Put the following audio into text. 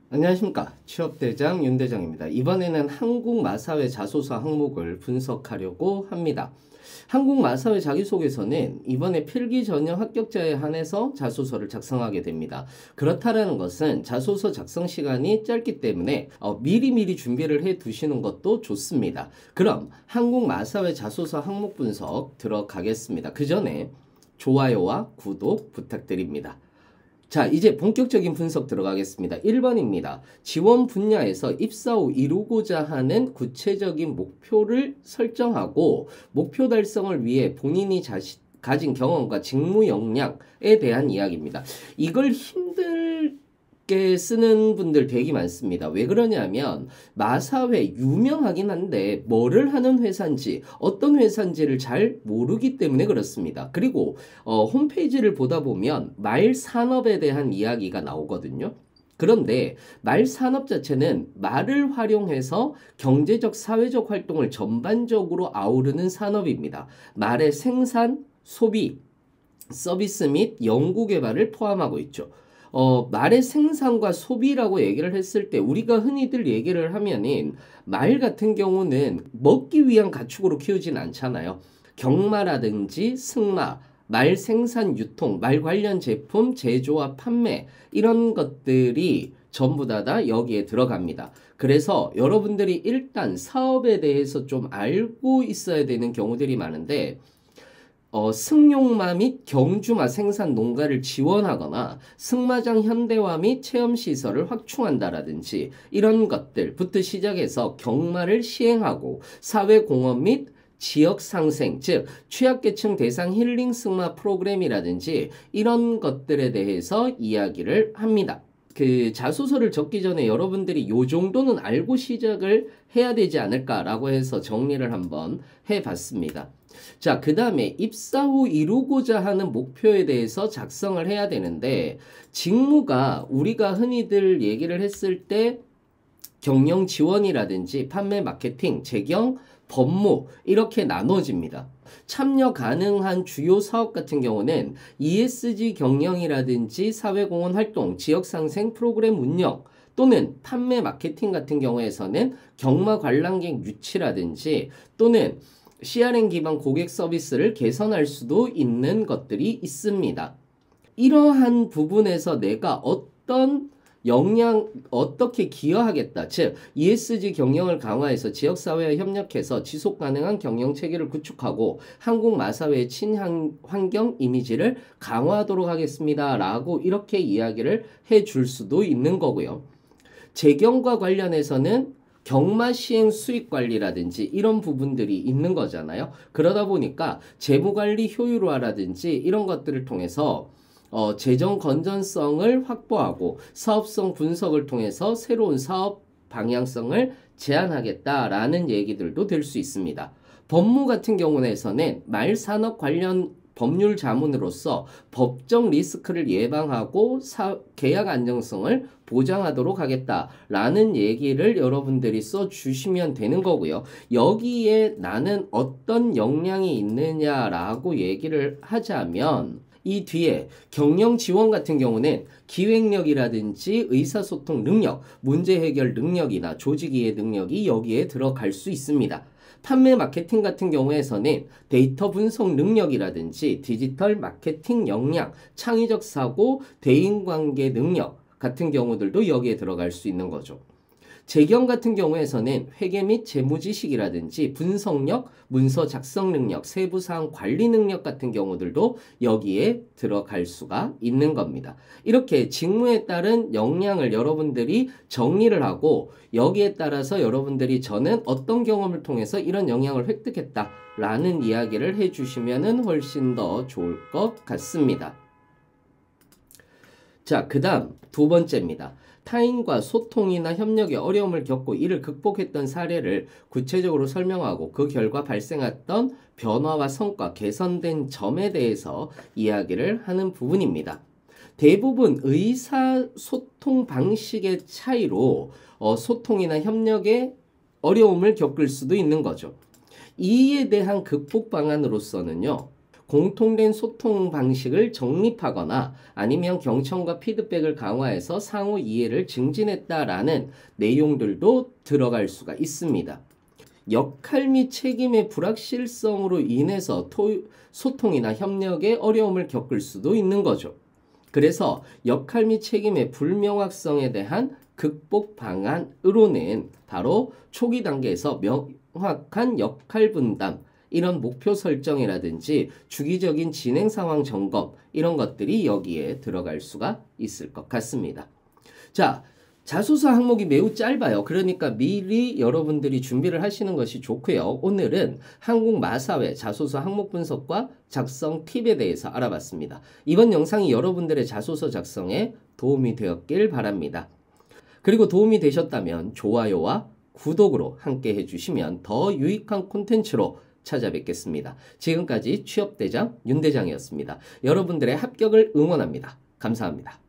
안녕하십니까. 취업대장 윤대장입니다. 이번에는 한국마사회 자소서 항목을 분석하려고 합니다. 한국마사회 자기소개서는 이번에 필기 전형 합격자에 한해서 자소서를 작성하게 됩니다. 그렇다라는 것은 자소서 작성 시간이 짧기 때문에 미리미리 준비를 해 두시는 것도 좋습니다. 그럼 한국마사회 자소서 항목 분석 들어가겠습니다. 그 전에 좋아요와 구독 부탁드립니다. 자, 이제 본격적인 분석 들어가겠습니다. 1번입니다. 지원 분야에서 입사 후 이루고자 하는 구체적인 목표를 설정하고 목표 달성을 위해 본인이 가진 경험과 직무 역량에 대한 이야기입니다. 이걸 힘들게 쓰는 분들 되게 많습니다. 왜 그러냐면 마사회 유명하긴 한데 뭐를 하는 회사인지 어떤 회사인지를 잘 모르기 때문에 그렇습니다. 그리고 홈페이지를 보다 보면 말산업에 대한 이야기가 나오거든요. 그런데 말산업 자체는 말을 활용해서 경제적, 사회적 활동을 전반적으로 아우르는 산업입니다. 말의 생산, 소비, 서비스 및 연구개발을 포함하고 있죠. 말의 생산과 소비라고 얘기를 했을 때 우리가 흔히들 얘기를 하면은 말 같은 경우는 먹기 위한 가축으로 키우진 않잖아요. 경마라든지 승마, 말 생산, 유통, 말 관련 제품 제조와 판매 이런 것들이 전부 다 여기에 들어갑니다. 그래서 여러분들이 일단 사업에 대해서 좀 알고 있어야 되는 경우들이 많은데 승용마 및 경주마 생산 농가를 지원하거나 승마장 현대화 및 체험시설을 확충한다라든지 이런 것들부터 시작해서 경마를 시행하고 사회공헌 및 지역 상생, 즉 취약계층 대상 힐링 승마 프로그램이라든지 이런 것들에 대해서 이야기를 합니다. 그 자소서를 적기 전에 여러분들이 요 정도는 알고 시작을 해야 되지 않을까라고 해서 정리를 한번 해봤습니다. 자, 그 다음에 입사 후 이루고자 하는 목표에 대해서 작성을 해야 되는데 직무가 우리가 흔히들 얘기를 했을 때 경영 지원이라든지 판매 마케팅, 재경, 법무 이렇게 나눠집니다. 참여 가능한 주요 사업 같은 경우는 ESG 경영이라든지 사회공헌 활동, 지역상생 프로그램 운영 또는 판매 마케팅 같은 경우에서는 경마 관람객 유치라든지 또는 CRM 기반 고객 서비스를 개선할 수도 있는 것들이 있습니다. 이러한 부분에서 내가 어떤 어떻게 기여하겠다. 즉, ESG 경영을 강화해서 지역사회와 협력해서 지속 가능한 경영 체계를 구축하고 한국 마사회의 친환경 이미지를 강화하도록 하겠습니다. 라고 이렇게 이야기를 해줄 수도 있는 거고요. 재경과 관련해서는 경마 시행 수익 관리라든지 이런 부분들이 있는 거잖아요. 그러다 보니까 재무관리 효율화라든지 이런 것들을 통해서 재정 건전성을 확보하고 사업성 분석을 통해서 새로운 사업 방향성을 제안하겠다라는 얘기들도 될 수 있습니다. 법무 같은 경우에서는 말산업 관련 법률 자문으로서 법적 리스크를 예방하고 계약 안정성을 보장하도록 하겠다라는 얘기를 여러분들이 써주시면 되는 거고요. 여기에 나는 어떤 역량이 있느냐라고 얘기를 하자면 이 뒤에 경영 지원 같은 경우는 기획력이라든지 의사소통 능력, 문제 해결 능력이나 조직 이해 능력이 여기에 들어갈 수 있습니다. 판매 마케팅 같은 경우에서는 데이터 분석 능력이라든지 디지털 마케팅 역량, 창의적 사고, 대인관계 능력 같은 경우들도 여기에 들어갈 수 있는 거죠. 재경 같은 경우에서는 회계 및 재무 지식이라든지 분석력, 문서 작성 능력, 세부사항 관리 능력 같은 경우들도 여기에 들어갈 수가 있는 겁니다. 이렇게 직무에 따른 역량을 여러분들이 정리를 하고 여기에 따라서 여러분들이 저는 어떤 경험을 통해서 이런 역량을 획득했다라는 이야기를 해주시면 훨씬 더 좋을 것 같습니다. 자, 그 다음 두 번째입니다. 타인과 소통이나 협력에 어려움을 겪고 이를 극복했던 사례를 구체적으로 설명하고 그 결과 발생했던 변화와 성과, 개선된 점에 대해서 이야기를 하는 부분입니다. 대부분 의사소통 방식의 차이로 소통이나 협력에 어려움을 겪을 수도 있는 거죠. 이에 대한 극복 방안으로서는요. 공통된 소통 방식을 정립하거나 아니면 경청과 피드백을 강화해서 상호 이해를 증진했다라는 내용들도 들어갈 수가 있습니다. 역할 및 책임의 불확실성으로 인해서 소통이나 협력에 어려움을 겪을 수도 있는 거죠. 그래서 역할 및 책임의 불명확성에 대한 극복 방안으로는 바로 초기 단계에서 명확한 역할 분담, 이런 목표 설정이라든지 주기적인 진행 상황 점검, 이런 것들이 여기에 들어갈 수가 있을 것 같습니다. 자, 자소서 항목이 매우 짧아요. 그러니까 미리 여러분들이 준비를 하시는 것이 좋고요. 오늘은 한국마사회 자소서 항목 분석과 작성 팁에 대해서 알아봤습니다. 이번 영상이 여러분들의 자소서 작성에 도움이 되었길 바랍니다. 그리고 도움이 되셨다면 좋아요와 구독으로 함께 해주시면 더 유익한 콘텐츠로 찾아뵙겠습니다. 지금까지 취업대장 윤대장이었습니다. 여러분들의 합격을 응원합니다. 감사합니다.